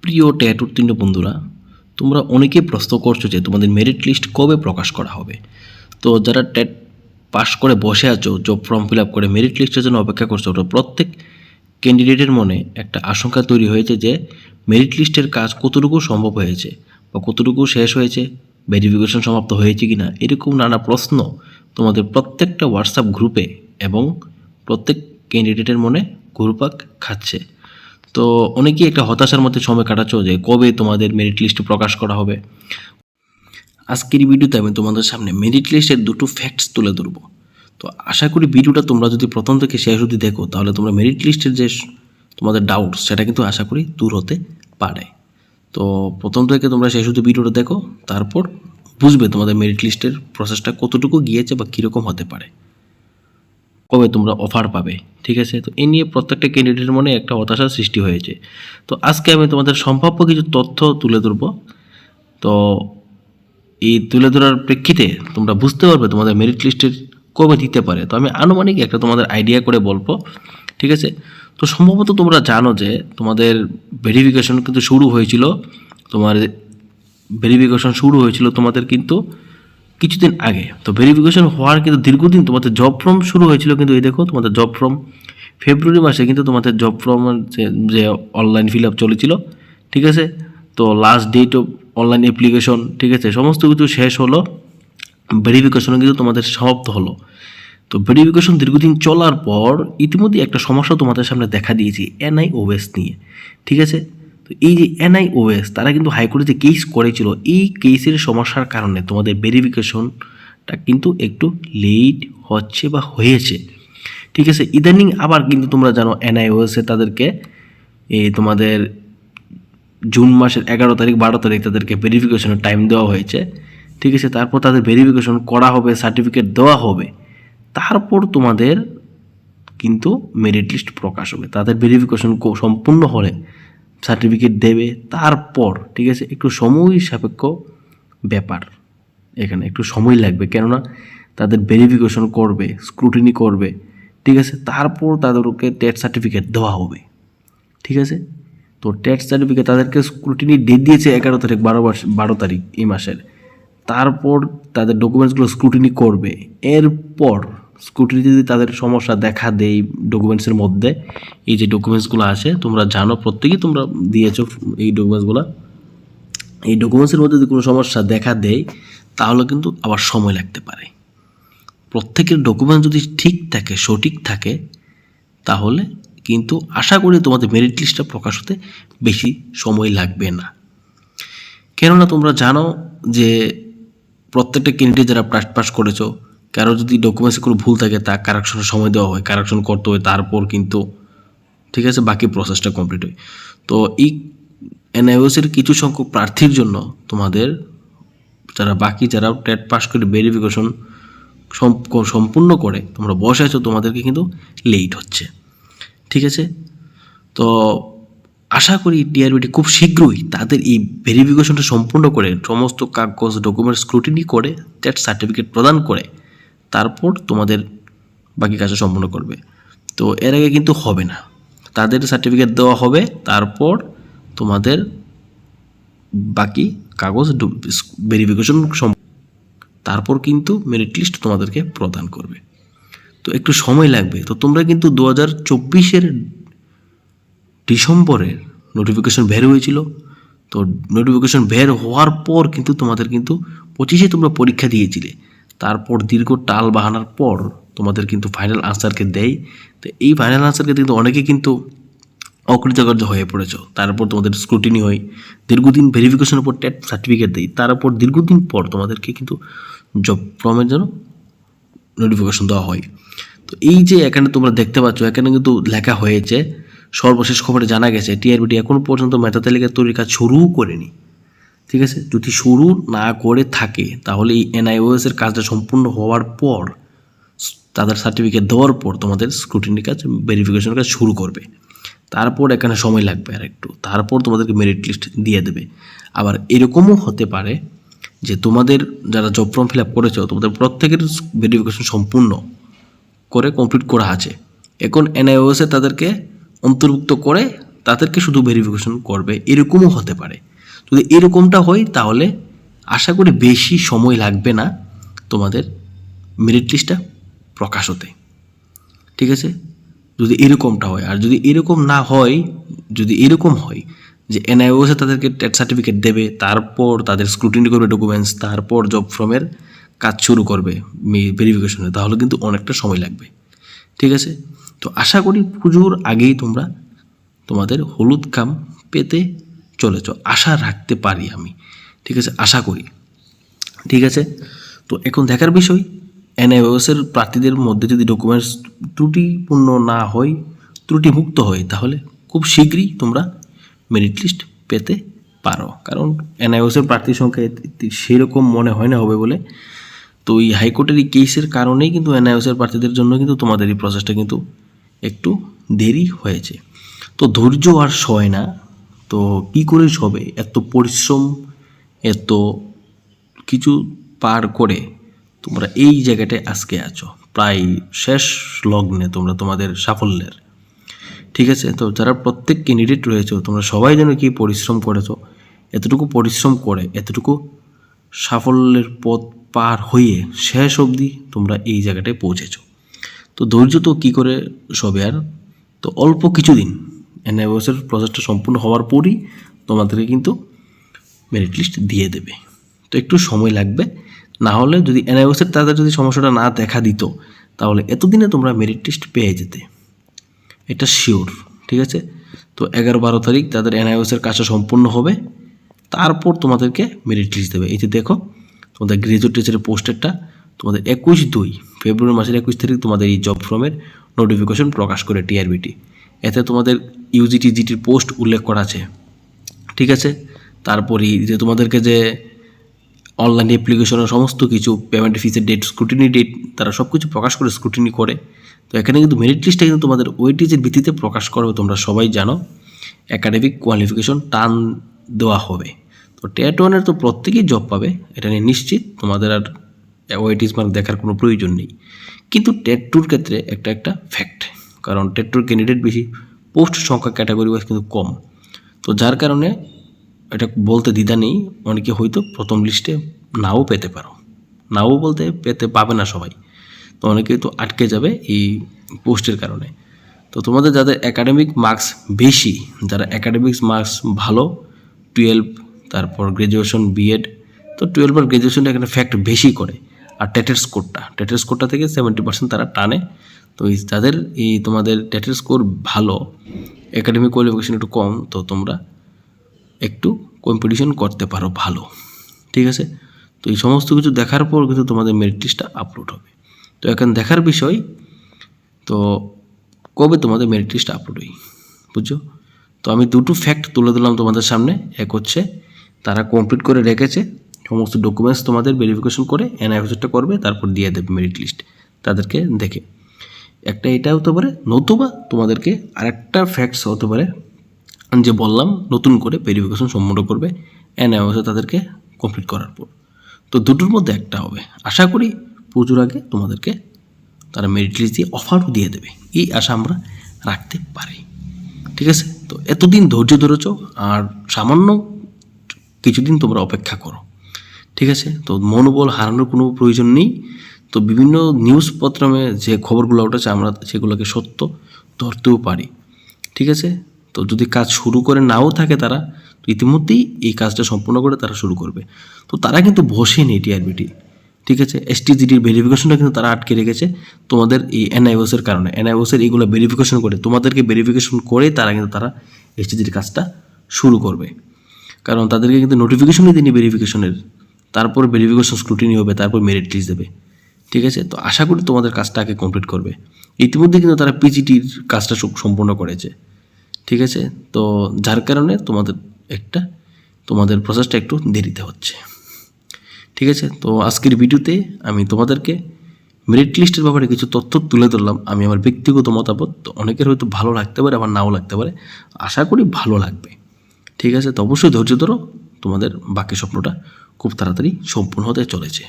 প্রিয় ট্যাট উত্তীর্ণ বন্ধুরা, তোমরা অনেকেই প্রশ্ন করছো যে তোমাদের মেরিট লিস্ট কবে প্রকাশ করা হবে। তো যারা ট্যাট পাস করে বসে আছো, জব ফর্ম ফিল আপ করে মেরিট লিস্টের জন্য অপেক্ষা করছো, তো প্রত্যেক ক্যান্ডিডেটের মনে একটা আশঙ্কা তৈরি হয়েছে যে মেরিট লিস্টের কাজ কতটুকু সম্ভব হয়েছে বা কতটুকু শেষ হয়েছে, ভেরিফিকেশন সমাপ্ত হয়েছে কিনা, এরকম নানা প্রশ্ন তোমাদের প্রত্যেকটা হোয়াটসঅ্যাপ গ্রুপে এবং প্রত্যেক ক্যান্ডিডেটের মনে ঘুরপাক খাচ্ছে। তো অনেকেই একটা হতাশার মধ্যে সময় কাটাচ্ছ যে কবে তোমাদের মেরিট লিস্ট প্রকাশ করা হবে। আজকের এই ভিডিওতে আমি তোমাদের সামনে মেরিট লিস্টের দুটো ফ্যাক্টস তুলে ধরবো। তো আশা করি ভিডিওটা তোমরা যদি প্রথম থেকে শেষ অবধি দেখো, তাহলে তোমরা মেরিট লিস্টের যে তোমাদের ডাউট সেটা কিন্তু আশা করি দূর হতে পারে। তো প্রথম থেকে তোমরা শেষ অবধি ভিডিওটা দেখো, তারপর বুঝবে তোমাদের মেরিট লিস্টের প্রসেসটা কতটুকু গিয়েছে বা কীরকম হতে পারে, কবে তোমরা অফার পাবে। ঠিক আছে, তো এই নিয়ে প্রত্যেকটা ক্যান্ডিডেটের মনে একটা হতাশার সৃষ্টি হয়েছে। তো আজকে আমি তোমাদের সম্ভাব্য কিছু তথ্য তুলে ধরবো। তো এই তুলে ধরার প্রেক্ষিতে তোমরা বুঝতে পারবে তোমাদের মেরিট লিস্টের কবে দিতে পারে। তো আমি আনুমানিক একটা তোমাদের আইডিয়া করে বলবো। ঠিক আছে, তো সম্ভবত তোমরা জানো যে তোমাদের ভেরিফিকেশন কিন্তু শুরু হয়েছিল, তোমাদের কিন্তু কিছুদিন আগে। তো ভেরিফিকেশন হওয়ার কিন্তু দীর্ঘদিন তোমাদের জব ফর্ম শুরু হয়েছিল, কিন্তু এই দেখো তোমাদের জব ফর্ম ফেব্রুয়ারি মাসে কিন্তু তোমাদের জব ফর্ম যে অনলাইন ফিল আপ চলেছিল। ঠিক আছে, তো last date of online application, ঠিক আছে, সমস্ত কিছু শেষ হলো, ভেরিফিকেশনও কিন্তু তোমাদের সমাপ্ত হলো। তো ভেরিফিকেশন দীর্ঘদিন চলার পর ইতিমধ্যে একটা সমস্যা তোমাদের সামনে দেখা দিয়েছি NIOS নিয়ে। ঠিক আছে, তো এই যে NIOS তারা কিন্তু হাইকোর্টে যে কেস করেছিল, এই কেসের সমস্যার কারণে তোমাদের ভেরিফিকেশনটা কিন্তু একটু লেট হচ্ছে বা হয়েছে। ঠিক আছে, ইদানিং আবার কিন্তু তোমরা জানো NIOS তাদেরকে এই তোমাদের জুন মাসের 11 তারিখ 12 তারিখ তাদেরকে ভেরিফিকেশনের টাইম দেওয়া হয়েছে। ঠিক আছে, তারপর তাদের ভেরিফিকেশন করা হবে, সার্টিফিকেট দেওয়া হবে, তারপর তোমাদের কিন্তু মেরিট লিস্ট প্রকাশ হবে। তাদের ভেরিফিকেশন সম্পূর্ণ হলে সার্টিফিকেট দেবে, তারপর ঠিক আছে একটু সময় সাপেক্ষ ব্যাপার, এখানে একটু সময় লাগবে, কেননা তাদের ভেরিফিকেশন করবে, স্ক্রুটিনি করবে। ঠিক আছে, তারপর তাদেরকে টেট সার্টিফিকেট দেওয়া হবে। ঠিক আছে, তো টেট সার্টিফিকেট তাদেরকে স্ক্রুটিনি ডেট দিয়েছে 11 তারিখ 12 তারিখ এই মাসের। তারপর তাদের ডকুমেন্টসগুলো স্ক্রুটিনি করবে। এরপর স্ক্রুটিনি যদি তাদের সমস্যা দেখা দেয় ডকুমেন্টসের মধ্যে, এই যে ডকুমেন্টসগুলো আছে তোমরা জানো, প্রত্যেকেই তোমরা দিয়েছো এই ডকুমেন্টসগুলো, এই ডকুমেন্টসের মধ্যে যদি কোনো সমস্যা দেখা দেয় তাহলে কিন্তু আবার সময় লাগতে পারে। প্রত্যেকের ডকুমেন্ট যদি ঠিক থাকে, সঠিক থাকে, তাহলে কিন্তু আশা করি তোমাদের মেরিট লিস্টটা প্রকাশ হতে বেশি সময় লাগবে না। কেননা তোমরা জানো যে প্রত্যেকটা ক্যান্ডিডেট যারা পাস করেছো, কারো যদি ডকুমেন্টসে কোনো ভুল থাকে তা কারেকশনের সময় দেওয়া হয়, কারেকশন করতে হয়, তারপর কিন্তু ঠিক আছে বাকি প্রসেসটা কমপ্লিট হয়। তো এই NIOS-এর কিছু সংখ্যক প্রার্থীর জন্য তোমাদের যারা টেট পাস করে ভেরিফিকেশন সম্পূর্ণ করে তোমরা বসে আছো, তোমাদেরকে কিন্তু লেট হচ্ছে। ঠিক আছে, তো আশা করি TRBT খুব শীঘ্রই তাদের এই ভেরিফিকেশনটা সম্পূর্ণ করে সমস্ত কাগজ ডকুমেন্ট স্ক্রুটিনি করে টেট সার্টিফিকেট প্রদান করে তারপর তোমাদের বাকি কাজ সম্পূর্ণ করবে। তো এর আগে কিন্তু হবে না, তাদের সার্টিফিকেট দেওয়া হবে, তারপর তোমাদের বাকি কাগজ ভেরিফিকেশন তারপর কিন্তু মেরিট লিস্ট তোমাদেরকে প্রদান করবে। তো একটু সময় লাগবে। তো তোমরা কিন্তু 2024-এর ডিসেম্বরের নোটিফিকেশন বের হয়েছিল। তো নোটিফিকেশন বের হওয়ার পর কিন্তু তোমাদের কিন্তু 25-এ তোমরা পরীক্ষা দিয়েছিলে, তারপর দীর্ঘ টাল বাহানার পর তোমাদের কিন্তু ফাইনাল আনসারকে দেয়। তো এই ফাইনাল আনসারকে কিন্তু অনেকে কিন্তু অকৃতকার্য হয়ে পড়েছো। তারপর তোমাদের স্ক্রুটিনি হয়, দীর্ঘদিন ভেরিফিকেশনের উপর টেট সার্টিফিকেট দেয়, তারপর দীর্ঘদিন পর তোমাদেরকে কিন্তু জব ফর্মের জন্য নোটিফিকেশন দেওয়া হয়। তো এই যে এখানে তোমরা দেখতে পাচ্ছ, এখানে কিন্তু লেখা হয়েছে সর্বশেষ খবরে জানা গেছে TRBT এখনও পর্যন্ত মেধা তালিকা তৈরির কাজ শুরুও করেনি। ঠিক আছে, যদি শুরু না করে থাকে তাহলে এই NIOS-এর কাজটা সম্পূর্ণ হওয়ার পর, তাদের সার্টিফিকেট দেওয়ার পর তোমাদের স্ক্রুটিনি কাজ, ভেরিফিকেশনের কাজ শুরু করবে। তারপর এখানে সময় লাগবে আর একটু, তারপর তোমাদেরকে মেরিট লিস্ট দিয়ে দেবে। আবার এরকমও হতে পারে যে তোমাদের যারা জব ফর্ম ফিল আপ করেছো, তোমাদের প্রত্যেকের ভেরিফিকেশন সম্পূর্ণ করে কমপ্লিট করা আছে, এখন NIOS তাদেরকে অন্তর্ভুক্ত করে তাদেরকে শুধু ভেরিফিকেশন করবে, এরকমও হতে পারে। যদি এরকমটা হয় তাহলে আশা করি বেশি সময় লাগবে না তোমাদের মেরিট লিস্টটা প্রকাশ হতে, ঠিক আছে? যদি এরকমটা হয়, আর যদি এরকম না হয়, যদি এরকম হয় যে এনআইওসে তাদেরকে টেট সার্টিফিকেট দেবে, তারপর তাদের স্ক্রুটিনি করবে ডকুমেন্টস, তারপর জব ফর্মের কাজ শুরু করবে ভেরিফিকেশনে, তাহলে কিন্তু অনেকটা সময় লাগবে, ঠিক আছে? তো আশা করি পুজোর আগেই তোমরা তোমাদের হলুদ খাম পেতে চলেছ, আশা রাখতে পারি আমি, ঠিক আছে? আশা করি, ঠিক আছে? তো এখন দেখার বিষয়, এনআইওসের প্রার্থীদের মধ্যে যদি ডকুমেন্টস ত্রুটিপূর্ণ না হয়, ত্রুটিমুক্ত হয়, তাহলে খুব শীঘ্রই তোমরা মেরিট লিস্ট পেতে পারো। কারণ এনআইওসের প্রার্থীর সংখ্যা সেরকম মনে হয় না হবে বলে, তো এই হাইকোর্টের এই কেসের কারণেই কিন্তু এনআইওসের প্রার্থীদের জন্য কিন্তু তোমাদের এই প্রসেসটা কিন্তু একটু দেরি হয়েছে। তো ধৈর্য আর সয় না, তো কী করে সবে এত পরিশ্রম, এত কিছু পার করে তোমরা এই জায়গাটায় আজকে আছো, প্রায় শেষ লগ্নে তোমরা তোমাদের সাফল্যের, ঠিক আছে? তো যারা প্রত্যেক ক্যান্ডিডেট রয়েছে তোমরা সবাই যেন কি পরিশ্রম করেছো, এতটুকু পরিশ্রম করে এতটুকু সাফল্যের পথ পার হয়ে শেষ অবধি তোমরা এই জায়গাটায় পৌঁছেছো। তো ধৈর্য তো কী করে সবে আর, তো অল্প কিছুদিন এনআইওসের প্রসেসটা সম্পূর্ণ হওয়ার পরই তোমাদেরকে কিন্তু মেরিট লিস্ট দিয়ে দেবে। তো একটু সময় লাগবে, না হলে যদি এনআইওসের তাদের যদি সমস্যাটা না দেখা দিত তাহলে এতদিনে তোমরা মেরিট লিস্ট পেয়ে যেতে, এটা শিওর, ঠিক আছে? তো 11-12 তারিখ তাদের এনআইওসের কাজটা সম্পূর্ণ হবে, তারপর তোমাদেরকে মেরিট লিস্ট দেবে। এই যে দেখো তোমাদের গ্রাজুয়েট টিচারের পোস্টেরটা তোমাদের 21/2 ফেব্রুয়ারি মাসের 21 তারিখ তোমাদের এই জব ফর্মের নোটিফিকেশন প্রকাশ করে টিআরবিটি, এতে তোমাদের ইউজিটি জিটির পোস্ট উল্লেখ করা আছে, ঠিক আছে? তারপরে যে তোমাদেরকে যে অনলাইন অ্যাপ্লিকেশনের সমস্ত কিছু, পেমেন্ট ফিসের ডেট, স্ক্রুটিনি ডেট, তারা সব কিছু প্রকাশ করে স্ক্রুটিনি করে। তো এখানে কিন্তু মেরিট লিস্টটা কিন্তু তোমাদের ওয়েটেজের ভিত্তিতে প্রকাশ করবে, তোমরা সবাই জানো। একাডেমিক কোয়ালিফিকেশন টান দেওয়া হবে। তো টেট ওয়ানের তো প্রত্যেকেই জব পাবে, এটা নিয়ে নিশ্চিত, তোমাদের আর ওয়েটেজ মার্ক দেখার কোনো প্রয়োজন নেই। কিন্তু টেট টুর ক্ষেত্রে একটা ফ্যাক্ট, কারণ টেট টুর ক্যান্ডিডেট বেশি, পোস্ট সংখ্যা ক্যাটাগরি ওয়াইজ কিন্তু কম, তো যার কারণে এটা বলতে দ্বিধা নেই, অনেকে হয়তো প্রথম লিস্টে নাও পেতে পারো, নাও বলতে পেতে পাবে না সবাই, তো অনেকেই তো আটকে যাবে এই পোস্টের কারণে। তো তোমাদের যাদের একাডেমিক মার্কস বেশি, যারা একাডেমিক্স মার্কস ভালো, 12 তারপর গ্র্যাজুয়েশন বিএড, তো 12 আর গ্র্যাজুয়েশনটা এখানে ফ্যাক্ট বেশি করে, আর টেটের স্কোরটা থেকে 70% তারা টানে। তো যাদের এই তোমাদের টেটের স্কোর ভালো, একাডেমিক কোয়ালিফিকেশন একটু কম, তো তোমরা একটু কম্পিটিশন করতে পারো ভালো, ঠিক আছে? তো এই সমস্ত কিছু দেখার পর কিন্তু তোমাদের মেরিট লিস্টটা আপলোড হবে। তো এখন দেখার বিষয়, তো কবে তোমাদের মেরিট লিস্ট আপলোড হয়, বুঝছো? তো আমি দুটো ফ্যাক্ট তুলে দিলাম তোমাদের সামনে। এক হচ্ছে তারা কমপ্লিট করে রেখেছে সমস্ত ডকুমেন্টস, তোমাদের ভেরিফিকেশন করে এনআইওসটা করবে, তারপর দিয়ে দেবে মেরিট লিস্ট তাদেরকে দেখে। একটা এটা হতে পারে, নতুবা তোমাদেরকে আরেকটা ফ্যাক্টস হতে পারে যে বললাম, নতুন করে ভেরিফিকেশন সম্পূর্ণ করবে এনআইওসে তাদেরকে কমপ্লিট করার পর। তো দুটোর মধ্যে একটা হবে। আশা করি পুজোর আগে তোমাদেরকে তারা মেরিট লিস্ট দিয়ে অফারও দিয়ে দেবে, এই আশা আমরা রাখতে পারি, ঠিক আছে? তো এতদিন ধৈর্য ধরেছ, আর সামান্য কিছুদিন তোমরা অপেক্ষা করো, ঠিক আছে? তো মনোবল হারানোর কোনো প্রয়োজন নেই। তো বিভিন্ন নিউজপত্রে যে খবরগুলো উঠেছে আমরা সেগুলোকে সত্য ধরতেও পারি, ঠিক আছে? তো যদি কাজ শুরু করে নাও থাকে তারা, তো ইতিমধ্যেই এই কাজটা সম্পূর্ণ করে তারা শুরু করবে। তো তারা কিন্তু বসেনি টিআরবিটি, ঠিক আছে? এসটিজিডির ভেরিফিকেশনটা কিন্তু তারা আটকে রেখেছে তোমাদের এই এনআইওসের কারণে। এনআইওসের এইগুলো ভেরিফিকেশন করে তোমাদেরকে ভেরিফিকেশন করে তারা এসটিজির কাজটা শুরু করবে, কারণ তাদেরকে কিন্তু নোটিফিকেশনই দিনই ভেরিফিকেশনের, তারপর ভেরিফিকেশন স্ক্রুটিনি হবে, তারপর মেরিট লিস্ট দেবে, ঠিক আছে? তো আশা করি তোমাদের কাজটা আগে কমপ্লিট করবে। ইতিমধ্যে কিন্তু তারা পিজিটির কাজটা সম্পূর্ণ করেছে, ঠিক আছে? তো যার কারণে তোমাদের প্রসেসটা একটু দেরিতে হচ্ছে, ঠিক আছে? তো আজকের ভিডিওতে আমি তোমাদেরকে মেরিট লিস্টের ব্যাপারে কিছু তথ্য তুলে ধরলাম। আমি আমার ব্যক্তিগত মতামত, তো অনেকের হয়তো ভালো লাগতে পারে, আবার নাও লাগতে পারে, আশা করি ভালো লাগবে, ঠিক আছে? তো অবশ্যই ধৈর্য ধরো, তোমাদের বাকি স্বপ্নটা খুব তাড়াতাড়ি সম্পূর্ণ হতে চলেছে।